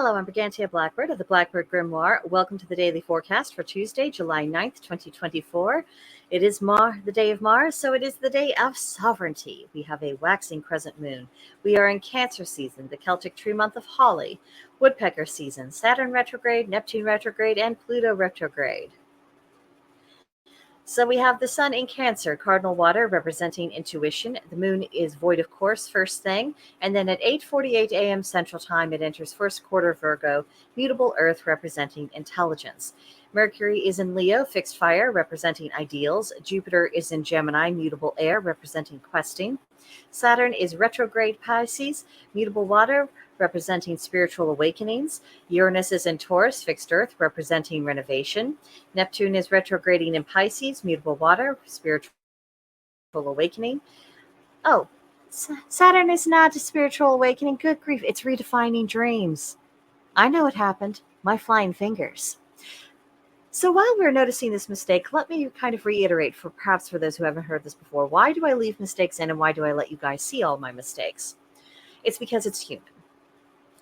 Hello, I'm Brigantia Blackbird of the Blackbird Grimoire. Welcome to the daily forecast for Tuesday, July 9th, 2024. It is the day of Mars, so it is the day of sovereignty. We have a waxing crescent moon. We are in Cancer season, the Celtic tree month of Holly, Woodpecker season, Saturn retrograde, Neptune retrograde, and Pluto retrograde. So we have the sun in Cancer, cardinal water representing intuition. The moon is void of course first thing, and then at 8:48 a.m. Central Time it enters first quarter Virgo, mutable earth representing intelligence. Mercury is in Leo, fixed fire representing ideals. Jupiter is in Gemini, mutable air representing questing. Saturn is retrograde Pisces, mutable water representing spiritual awakenings. Uranus is in Taurus, fixed earth representing renovation. Neptune is retrograding in Pisces, mutable water, spiritual awakening. Oh, Saturn is not a spiritual awakening. Good grief, it's redefining dreams. I know what happened. My flying fingers. So while we're noticing this mistake, let me kind of reiterate for those who haven't heard this before. Why do I leave mistakes in and why do I let you guys see all my mistakes? It's because it's human.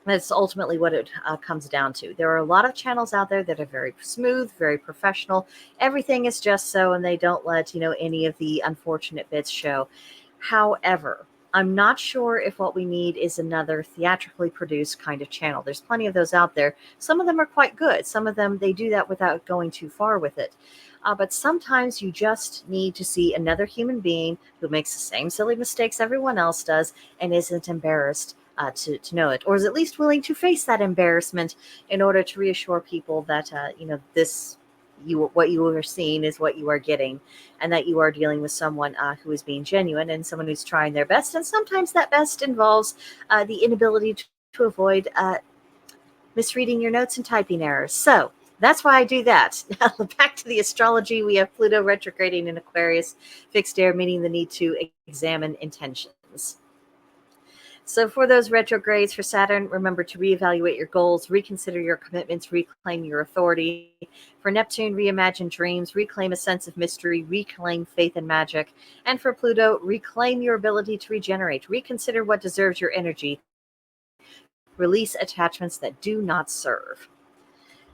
That's ultimately what it comes down to. There are a lot of channels out there that are very smooth, very professional. Everything is just so, and they don't let any of the unfortunate bits show. However, I'm not sure if what we need is another theatrically produced kind of channel. There's plenty of those out there. Some of them are quite good. Some of them, they do that without going too far with it. But sometimes you just need to see another human being who makes the same silly mistakes everyone else does and isn't embarrassed to know it, or is at least willing to face that embarrassment in order to reassure people that what you are seeing is what you are getting, and that you are dealing with someone who is being genuine and someone who's trying their best. And sometimes that best involves the inability to avoid misreading your notes and typing errors. So that's why I do that. Now, back to the astrology, we have Pluto retrograding in Aquarius, fixed air, meaning the need to examine intentions. So for those retrogrades for Saturn, remember to reevaluate your goals, reconsider your commitments, reclaim your authority. For Neptune, reimagine dreams, reclaim a sense of mystery, reclaim faith and magic. And for Pluto, reclaim your ability to regenerate, reconsider what deserves your energy, release attachments that do not serve.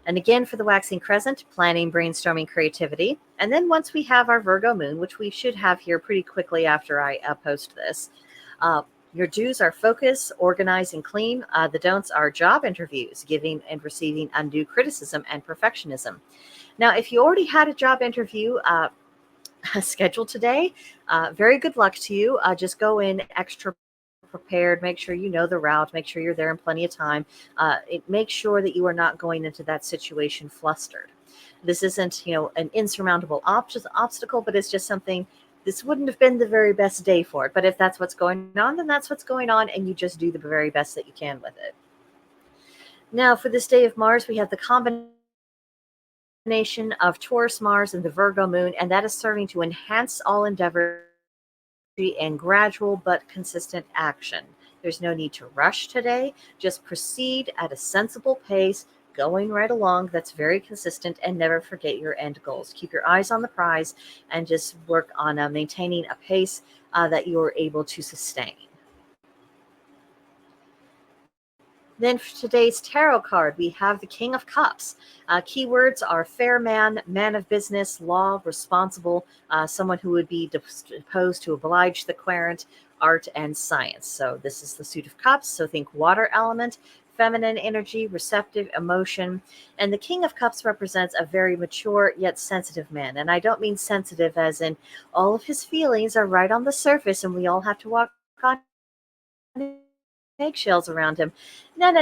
And again, for the waxing crescent, planning, brainstorming, creativity. And then once we have our Virgo moon, which we should have here pretty quickly after I post this, your do's are focus, organize, and clean. The don'ts are job interviews, giving and receiving undue criticism and perfectionism. Now, if you already had a job interview scheduled today, very good luck to you. Just go in extra prepared. Make sure you know the route. Make sure you're there in plenty of time. Make sure that you are not going into that situation flustered. This isn't, an insurmountable obstacle, but it's just something. This wouldn't have been the very best day for it, but if that's what's going on, then that's what's going on, and you just do the very best that you can with it. Now, for this day of Mars, we have the combination of Taurus Mars and the Virgo moon, and that is serving to enhance all endeavor and gradual but consistent action. There's no need to rush today. Just proceed at a sensible pace, going right along. That's very consistent, and never forget your end goals. Keep your eyes on the prize and just work on maintaining a pace that you're able to sustain. Then for today's tarot card, we have the King of Cups. Keywords are fair man, man of business, law, responsible, someone who would be disposed to oblige the querent, art, and science. So this is the suit of cups. So think water element, feminine energy, receptive, emotion. And the King of Cups represents a very mature yet sensitive man. And I don't mean sensitive as in all of his feelings are right on the surface and we all have to walk on eggshells around him. No.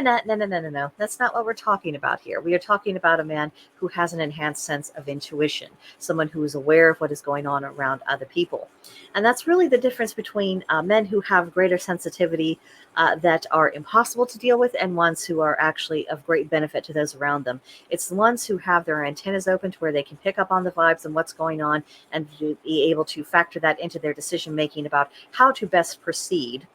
That's not what we're talking about here. We are talking about a man who has an enhanced sense of intuition, someone who is aware of what is going on around other people. And that's really the difference between men who have greater sensitivity that are impossible to deal with and ones who are actually of great benefit to those around them. It's the ones who have their antennas open to where they can pick up on the vibes and what's going on and to be able to factor that into their decision making about how to best proceed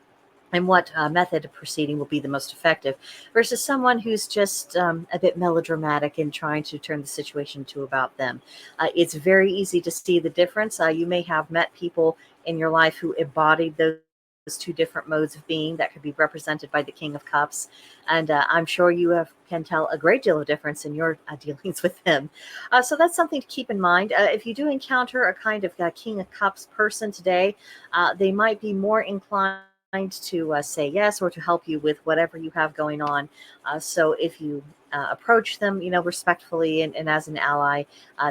and what method of proceeding will be the most effective, versus someone who's just a bit melodramatic in trying to turn the situation to about them. It's very easy to see the difference. You may have met people in your life who embodied those two different modes of being that could be represented by the King of Cups. And I'm sure you can tell a great deal of difference in your dealings with him. So that's something to keep in mind. If you do encounter a kind of King of Cups person today, they might be more inclined to say yes or to help you with whatever you have going on. So if you approach them, respectfully and as an ally,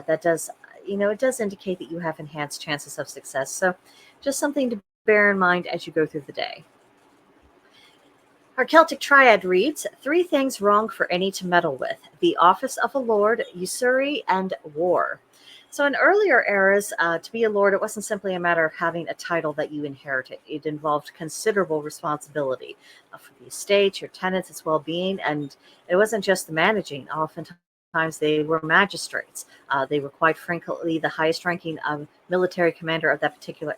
that does, it does indicate that you have enhanced chances of success. So just something to bear in mind as you go through the day. Our Celtic Triad reads, 3 things wrong for any to meddle with: the office of a lord, usury, and war. So in earlier eras, to be a lord, it wasn't simply a matter of having a title that you inherited. It involved considerable responsibility for the estate, your tenants, its well-being, and it wasn't just the managing. Oftentimes they were magistrates. They were quite frankly the highest ranking military commander of that particular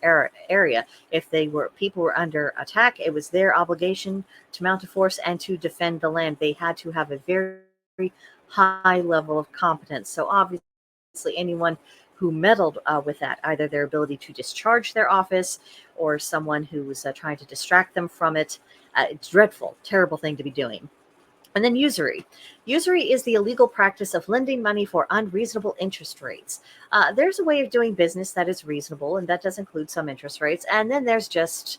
area. If people were under attack, it was their obligation to mount a force and to defend the land. They had to have a very high level of competence. So obviously anyone who meddled with that, either their ability to discharge their office or someone who was trying to distract them from it, it's dreadful, terrible thing to be doing. And then usury. Usury is the illegal practice of lending money for unreasonable interest rates. There's a way of doing business that is reasonable, and that does include some interest rates. And then there's just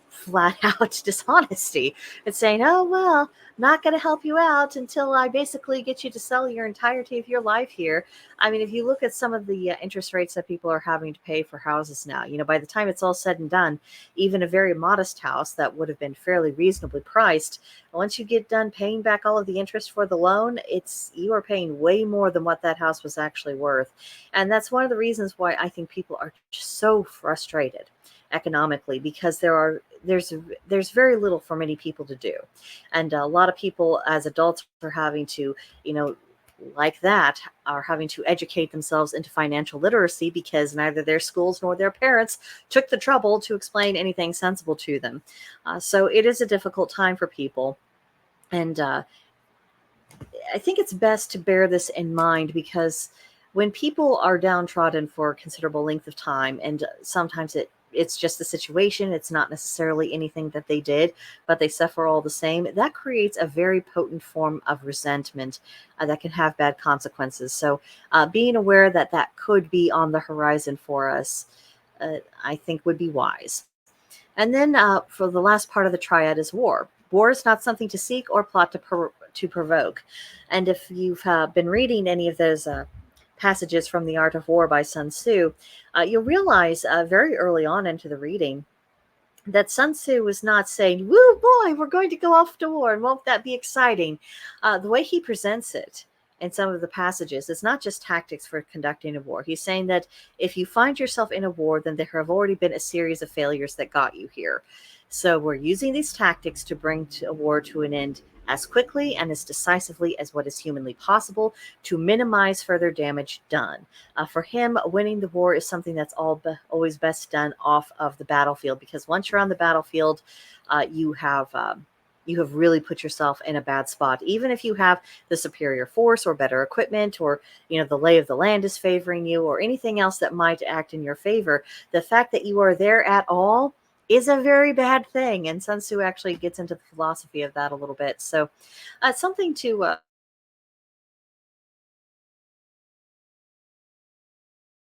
flat out dishonesty. It's saying, oh, well, not going to help you out until I basically get you to sell your entirety of your life here. I mean, if you look at some of the interest rates that people are having to pay for houses now, by the time it's all said and done, even a very modest house that would have been fairly reasonably priced, once you get done paying back all of the interest for the loan, you are paying way more than what that house was actually worth. And that's one of the reasons why I think people are just so frustrated economically, because there's very little for many people to do, and a lot of people as adults are having to, like that, are having to educate themselves into financial literacy because neither their schools nor their parents took the trouble to explain anything sensible to them. So it is a difficult time for people, and I think it's best to bear this in mind, because when people are downtrodden for a considerable length of time, and sometimes it's just the situation, it's not necessarily anything that they did, but they suffer all the same, that creates a very potent form of resentment that can have bad consequences. So being aware that that could be on the horizon for us, I think would be wise. And then for the last part of the triad is war. War is not something to seek or plot to provoke. And if you've been reading any of those passages from The Art of War by Sun Tzu, you'll realize very early on into the reading that Sun Tzu was not saying, woo boy, we're going to go off to war and won't that be exciting? The way he presents it in some of the passages, it's not just tactics for conducting a war. He's saying that if you find yourself in a war, then there have already been a series of failures that got you here. So we're using these tactics to bring a war to an end as quickly and as decisively as what is humanly possible to minimize further damage done. For him, winning the war is something that's always best done off of the battlefield, because once you're on the battlefield, you have really put yourself in a bad spot. Even if you have the superior force or better equipment, or the lay of the land is favoring you, or anything else that might act in your favor, the fact that you are there at all is a very bad thing. And Sun Tzu actually gets into the philosophy of that a little bit. So something to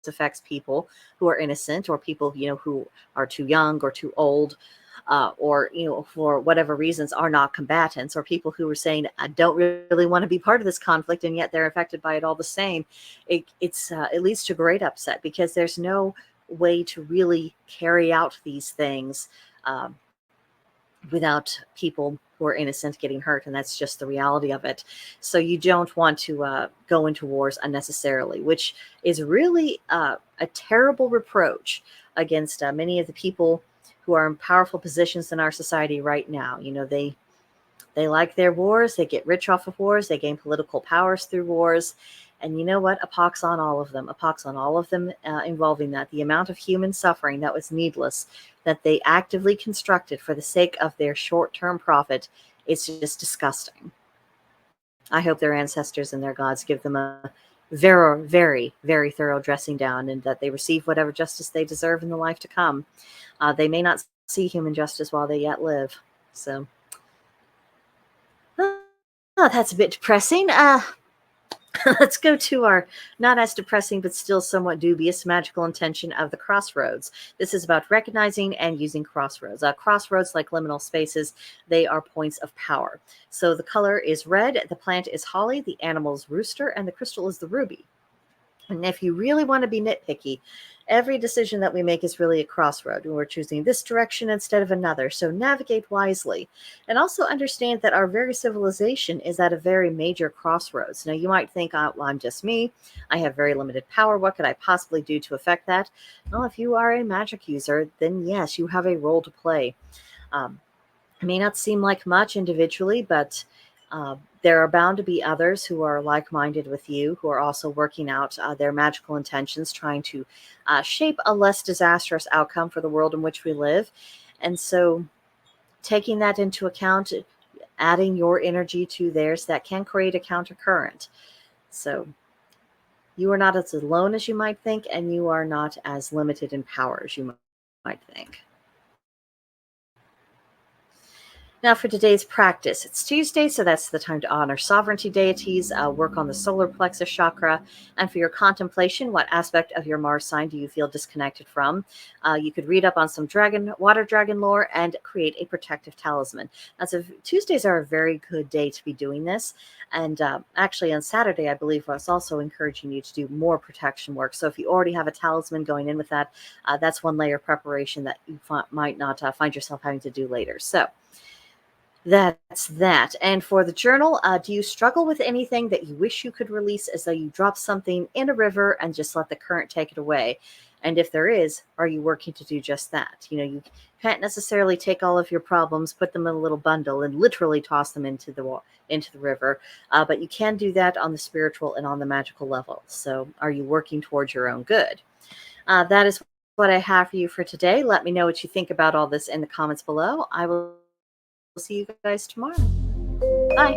affects people who are innocent, or people who are too young or too old, or for whatever reasons are not combatants, or people who are saying I don't really want to be part of this conflict and yet they're affected by it all the same. It leads to great upset, because there's no way to really carry out these things without people who are innocent getting hurt, and that's just the reality of it. So you don't want to go into wars unnecessarily, which is really a terrible reproach against many of the people who are in powerful positions in our society right now. They like their wars, they get rich off of wars, they gain political powers through wars. And you know what? A pox on all of them. A pox on all of them involving that. The amount of human suffering that was needless, that they actively constructed for the sake of their short-term profit, it's just disgusting. I hope their ancestors and their gods give them a very, very, very thorough dressing down, and that they receive whatever justice they deserve in the life to come. They may not see human justice while they yet live. So, oh, that's a bit depressing. Let's go to our not as depressing but still somewhat dubious magical intention of the crossroads. This is about recognizing and using crossroads. Crossroads, like liminal spaces, they are points of power. So the color is red, the plant is holly, the animal is rooster, and the crystal is the ruby. And if you really want to be nitpicky, every decision that we make is really a crossroad. We're choosing this direction instead of another. So navigate wisely. And also understand that our very civilization is at a very major crossroads. Now, you might think, well, I'm just me. I have very limited power. What could I possibly do to affect that? Well, if you are a magic user, then yes, you have a role to play. It may not seem like much individually, but there are bound to be others who are like-minded with you, who are also working out their magical intentions, trying to shape a less disastrous outcome for the world in which we live. And so taking that into account, adding your energy to theirs, that can create a countercurrent. So you are not as alone as you might think, and you are not as limited in power as you might think. Now for today's practice, it's Tuesday, so that's the time to honor sovereignty deities, work on the solar plexus chakra, and for your contemplation, what aspect of your Mars sign do you feel disconnected from? You could read up on some water dragon lore and create a protective talisman. Now, so Tuesdays are a very good day to be doing this, and actually on Saturday, I believe I was also encouraging you to do more protection work. So if you already have a talisman going in with that, that's one layer of preparation that you might not find yourself having to do later. So that's that. And for the journal, do you struggle with anything that you wish you could release, as though you drop something in a river and just let the current take it away? And if there is, are you working to do just that? You can't necessarily take all of your problems, put them in a little bundle, and literally toss them into the river. But you can do that on the spiritual and on the magical level. So are you working towards your own good? That is what I have for you for today. Let me know what you think about all this in the comments below. I will see you guys tomorrow. Bye.